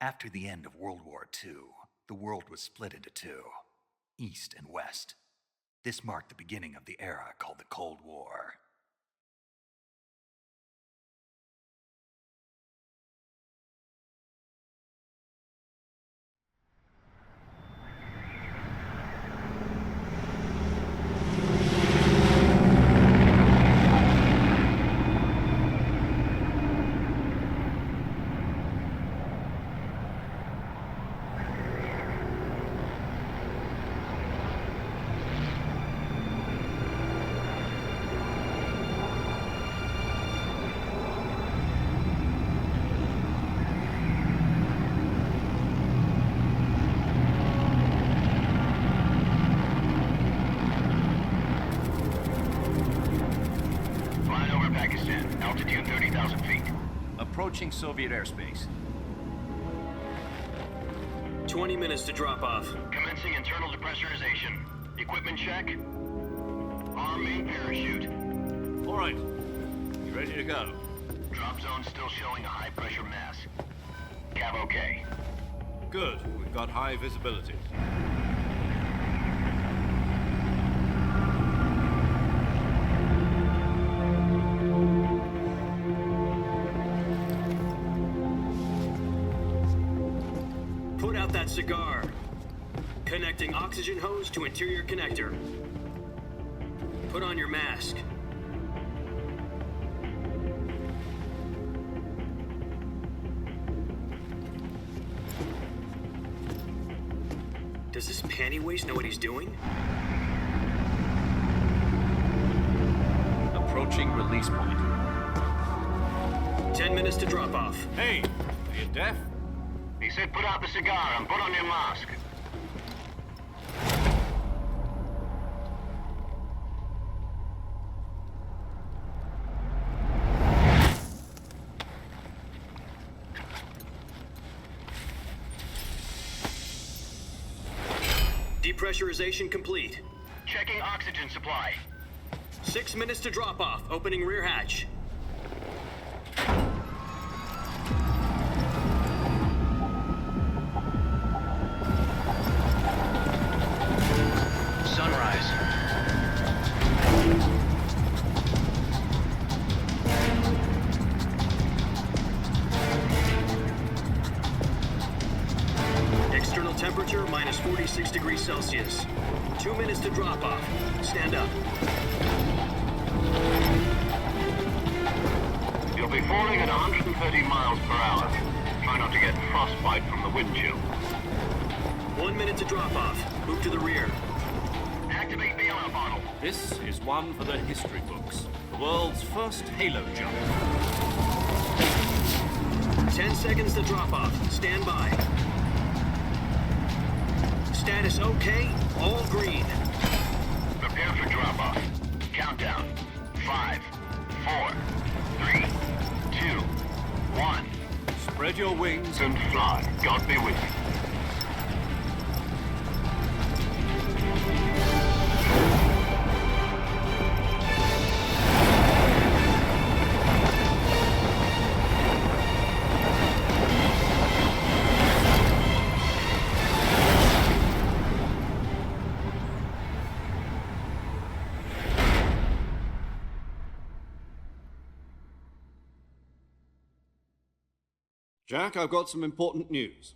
After the end of World War II, the world was split into two, East and West. This marked the beginning of the era called the Cold War. Altitude 30,000 feet. Approaching Soviet airspace. 20 minutes to drop off. Commencing internal depressurization. Equipment check. Arm main parachute. All right. You ready to go? Drop zone still showing a high pressure mass. Cav okay. Good. We've got high visibility. Put out that cigar. Connecting oxygen hose to interior connector. Put on your mask. Does this panty waste know what he's doing? Approaching release point. 10 minutes to drop off. Hey, are you deaf? He said put out the cigar and put on your mask. Depressurization complete. Checking oxygen supply. 6 minutes to drop off. Opening rear hatch. Sunrise. External temperature minus 46 degrees Celsius. 2 minutes to drop off. Stand up. You'll be falling at 130 miles per hour. Try not to get frostbite from the wind chill. 1 minute to drop off. Move to the rear. Activate the air bottle. This is one for the history books. The world's first halo jump. 10 seconds to drop off. Stand by. Status okay. All green. Prepare for drop-off. Countdown. 5, 4, 3, 2, 1. Spread your wings And fly. God be with you. Jack, I've got some important news.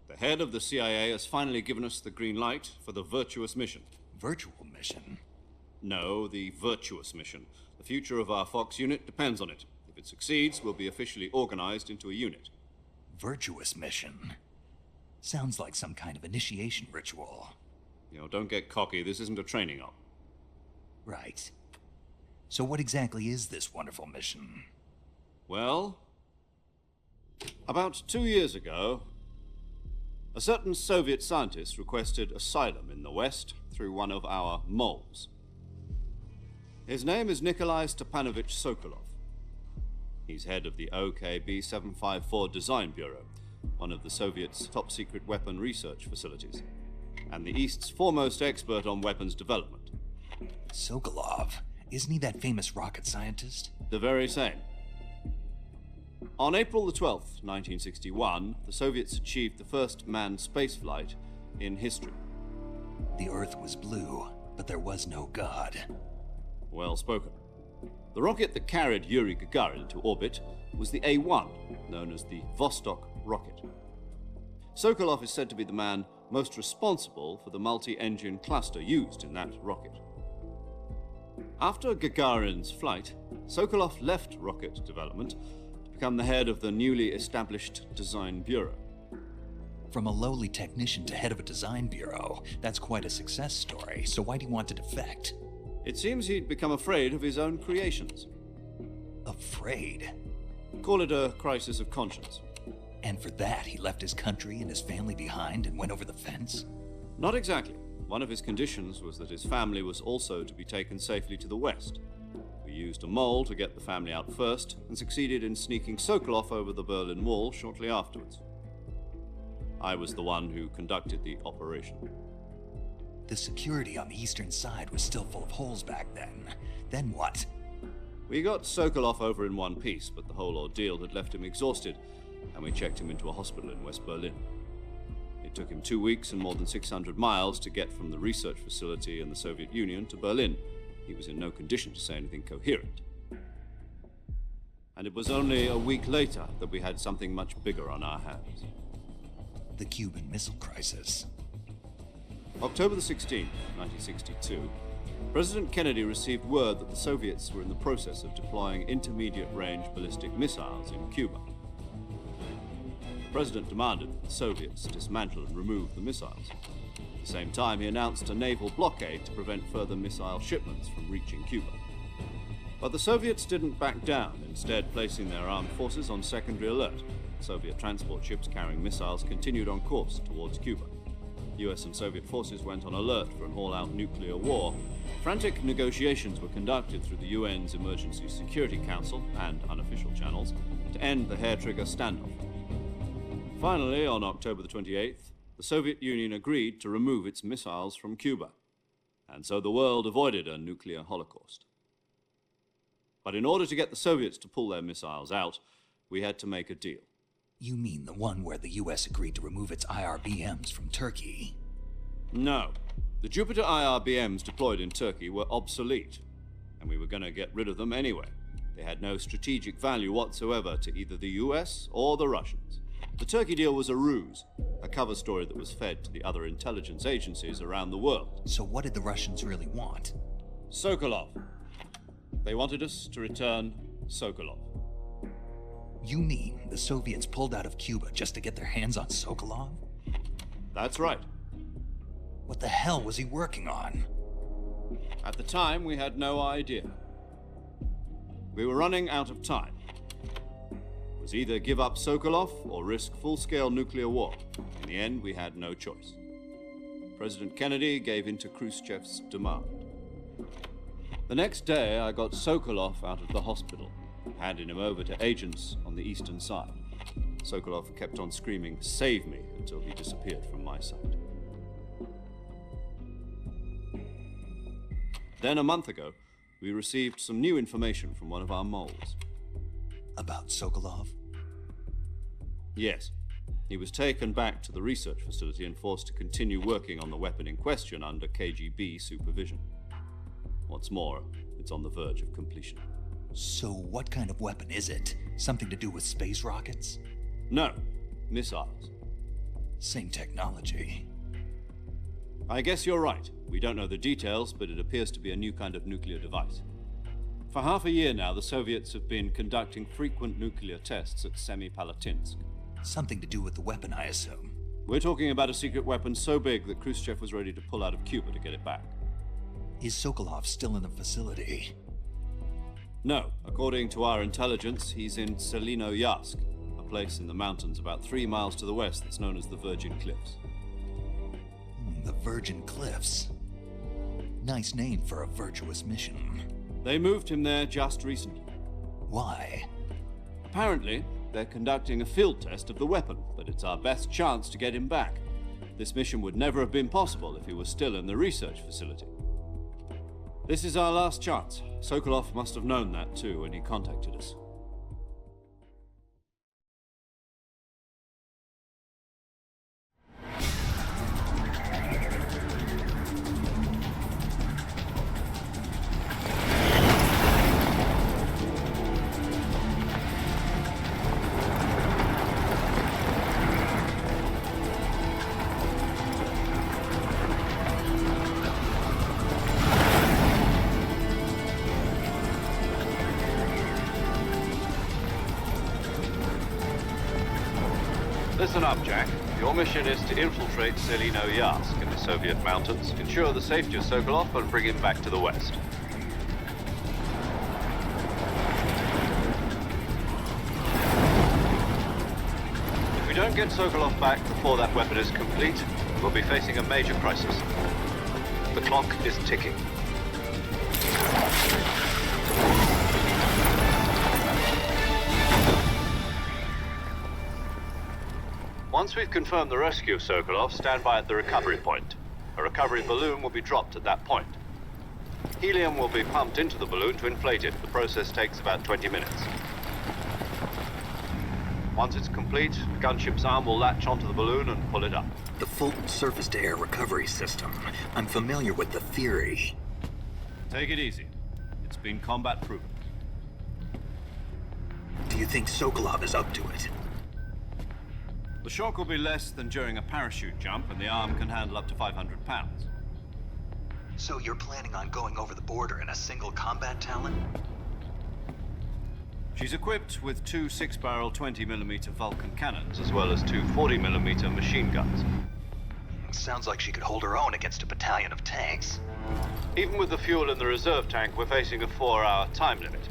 The head of the CIA has finally given us the green light for the Virtuous mission. Virtual mission? No, the Virtuous mission. The future of our Fox unit depends on it. If it succeeds, we'll be officially organized into a unit. Virtuous mission? Sounds like some kind of initiation ritual. You know, don't get cocky. This isn't a training op. Right. So what exactly is this wonderful mission? Well, about 2 years ago, a certain Soviet scientist requested asylum in the West through one of our moles. His name is Nikolai Stepanovich Sokolov. He's head of the OKB 754 Design Bureau, one of the Soviets' top-secret weapon research facilities, and the East's foremost expert on weapons development. Sokolov? Isn't he that famous rocket scientist? The very same. On April the 12th, 1961, the Soviets achieved the first manned spaceflight in history. The Earth was blue, but there was no God. Well spoken. The rocket that carried Yuri Gagarin to orbit was the A-1, known as the Vostok rocket. Sokolov is said to be the man most responsible for the multi-engine cluster used in that rocket. After Gagarin's flight, Sokolov left rocket development to become the head of the newly established Design Bureau. From a lowly technician to head of a design bureau, that's quite a success story, so why do you want to defect? It seems he'd become afraid of his own creations. Afraid? Call it a crisis of conscience. And for that, he left his country and his family behind and went over the fence? Not exactly. One of his conditions was that his family was also to be taken safely to the west. We used a mole to get the family out first and succeeded in sneaking Sokolov over the Berlin Wall shortly afterwards. I was the one who conducted the operation. The security on the eastern side was still full of holes back then. Then what? We got Sokolov over in one piece, but the whole ordeal had left him exhausted, and we checked him into a hospital in West Berlin. It took him 2 weeks and more than 600 miles to get from the research facility in the Soviet Union to Berlin. He was in no condition to say anything coherent. And it was only a week later that we had something much bigger on our hands. The Cuban Missile Crisis. October the 16th, 1962, President Kennedy received word that the Soviets were in the process of deploying intermediate-range ballistic missiles in Cuba. The President demanded that the Soviets dismantle and remove the missiles. At the same time, he announced a naval blockade to prevent further missile shipments from reaching Cuba. But the Soviets didn't back down, instead placing their armed forces on secondary alert. Soviet transport ships carrying missiles continued on course towards Cuba. US and Soviet forces went on alert for an all-out nuclear war. Frantic negotiations were conducted through the UN's Emergency Security Council and unofficial channels to end the hair-trigger standoff. Finally, on October the 28th, the Soviet Union agreed to remove its missiles from Cuba, and so the world avoided a nuclear holocaust. But in order to get the Soviets to pull their missiles out, we had to make a deal. You mean the one where the US agreed to remove its IRBMs from Turkey? No. The Jupiter IRBMs deployed in Turkey were obsolete, and we were going to get rid of them anyway. They had no strategic value whatsoever to either the US or the Russians. The Turkey deal was a ruse, a cover story that was fed to the other intelligence agencies around the world. So what did the Russians really want? Sokolov. They wanted us to return Sokolov. You mean the Soviets pulled out of Cuba just to get their hands on Sokolov? That's right. What the hell was he working on? At the time, we had no idea. We were running out of time. It was either give up Sokolov or risk full-scale nuclear war. In the end, we had no choice. President Kennedy gave in to Khrushchev's demand. The next day, I got Sokolov out of the hospital, handing him over to agents on the eastern side. Sokolov kept on screaming, "Save me," until he disappeared from my sight. Then a month ago, we received some new information from one of our moles. About Sokolov? Yes. He was taken back to the research facility and forced to continue working on the weapon in question under KGB supervision. What's more, it's on the verge of completion. So what kind of weapon is it? Something to do with space rockets? No, missiles. Same technology. I guess you're right. We don't know the details, but it appears to be a new kind of nuclear device. For half a year now, the Soviets have been conducting frequent nuclear tests at Semipalatinsk. Something to do with the weapon, I assume. We're talking about a secret weapon so big that Khrushchev was ready to pull out of Cuba to get it back. Is Sokolov still in the facility? No. According to our intelligence, he's in Selinoyarsk, a place in the mountains about 3 miles to the west that's known as the Virgin Cliffs. The Virgin Cliffs. Nice name for a virtuous mission. They moved him there just recently. Why? Apparently, they're conducting a field test of the weapon, but it's our best chance to get him back. This mission would never have been possible if he was still in the research facility. This is our last chance. Sokolov must have known that too when he contacted us. Listen up, Jack. Your mission is to infiltrate Selino-Yarsk in the Soviet mountains, ensure the safety of Sokolov, and bring him back to the west. If we don't get Sokolov back before that weapon is complete, we'll be facing a major crisis. The clock is ticking. Once we've confirmed the rescue of Sokolov, stand by at the recovery point. A recovery balloon will be dropped at that point. Helium will be pumped into the balloon to inflate it. The process takes about 20 minutes. Once it's complete, the gunship's arm will latch onto the balloon and pull it up. The Fulton surface-to-air recovery system. I'm familiar with the theory. Take it easy. It's been combat proven. Do you think Sokolov is up to it? The shock will be less than during a parachute jump, and the arm can handle up to 500 pounds. So you're planning on going over the border in a single combat Talon? She's equipped with two 6-barrel 20mm Vulcan cannons, as well as two 40mm machine guns. Sounds like she could hold her own against a battalion of tanks. Even with the fuel in the reserve tank, we're facing a 4-hour time limit.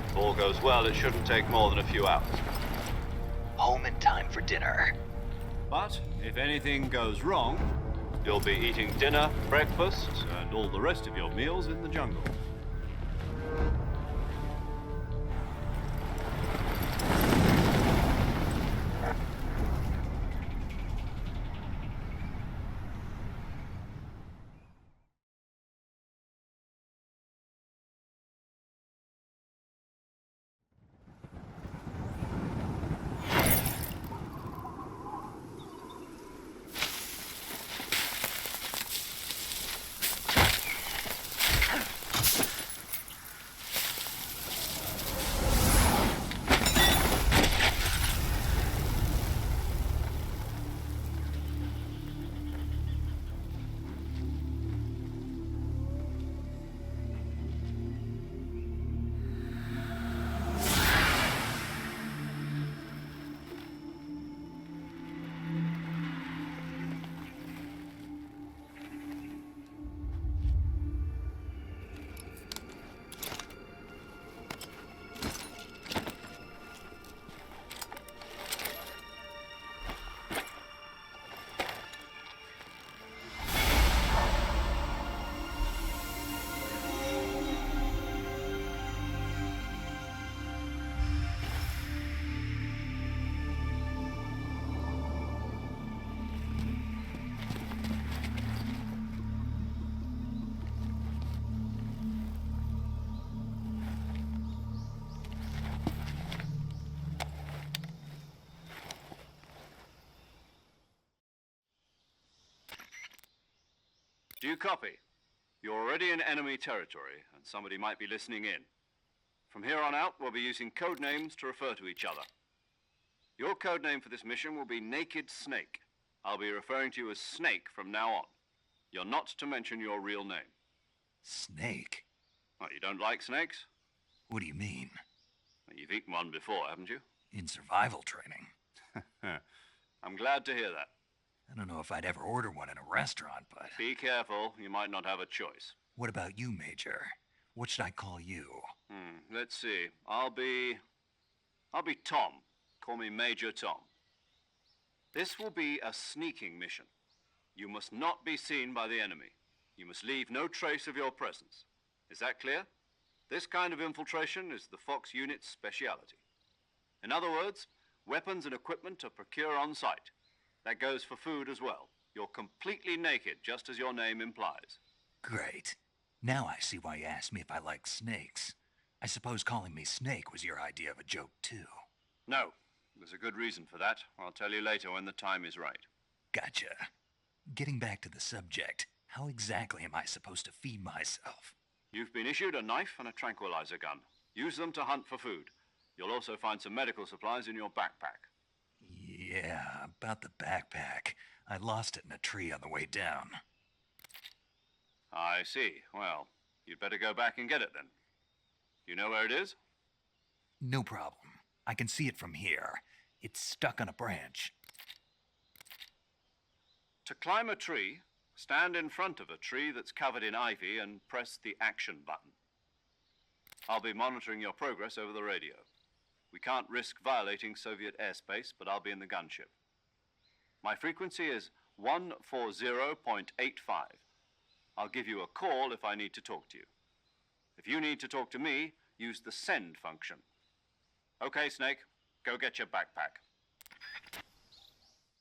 If all goes well, it shouldn't take more than a few hours. Home in time for dinner. But if anything goes wrong, you'll be eating dinner, breakfast, and all the rest of your meals in the jungle. Do you copy? You're already in enemy territory, and somebody might be listening in. From here on out, we'll be using code names to refer to each other. Your code name for this mission will be Naked Snake. I'll be referring to you as Snake from now on. You're not to mention your real name. Snake? What, you don't like snakes? What do you mean? Well, you've eaten one before, haven't you? In survival training. I'm glad to hear that. I don't know if I'd ever order one in a restaurant, but... Be careful, you might not have a choice. What about you, Major? What should I call you? Let's see. I'll be Tom. Call me Major Tom. This will be a sneaking mission. You must not be seen by the enemy. You must leave no trace of your presence. Is that clear? This kind of infiltration is the Fox unit's speciality. In other words, weapons and equipment are procured on site. That goes for food as well. You're completely naked, just as your name implies. Great. Now I see why you asked me if I like snakes. I suppose calling me Snake was your idea of a joke, too. No. There's a good reason for that. I'll tell you later when the time is right. Gotcha. Getting back to the subject, how exactly am I supposed to feed myself? You've been issued a knife and a tranquilizer gun. Use them to hunt for food. You'll also find some medical supplies in your backpack. Yeah, about the backpack. I lost it in a tree on the way down. I see. Well, you'd better go back and get it then. You know where it is? No problem. I can see it from here. It's stuck on a branch. To climb a tree, stand in front of a tree that's covered in ivy and press the action button. I'll be monitoring your progress over the radio. We can't risk violating Soviet airspace, but I'll be in the gunship. My frequency is 140.85. I'll give you a call if I need to talk to you. If you need to talk to me, use the send function. Okay, Snake, go get your backpack.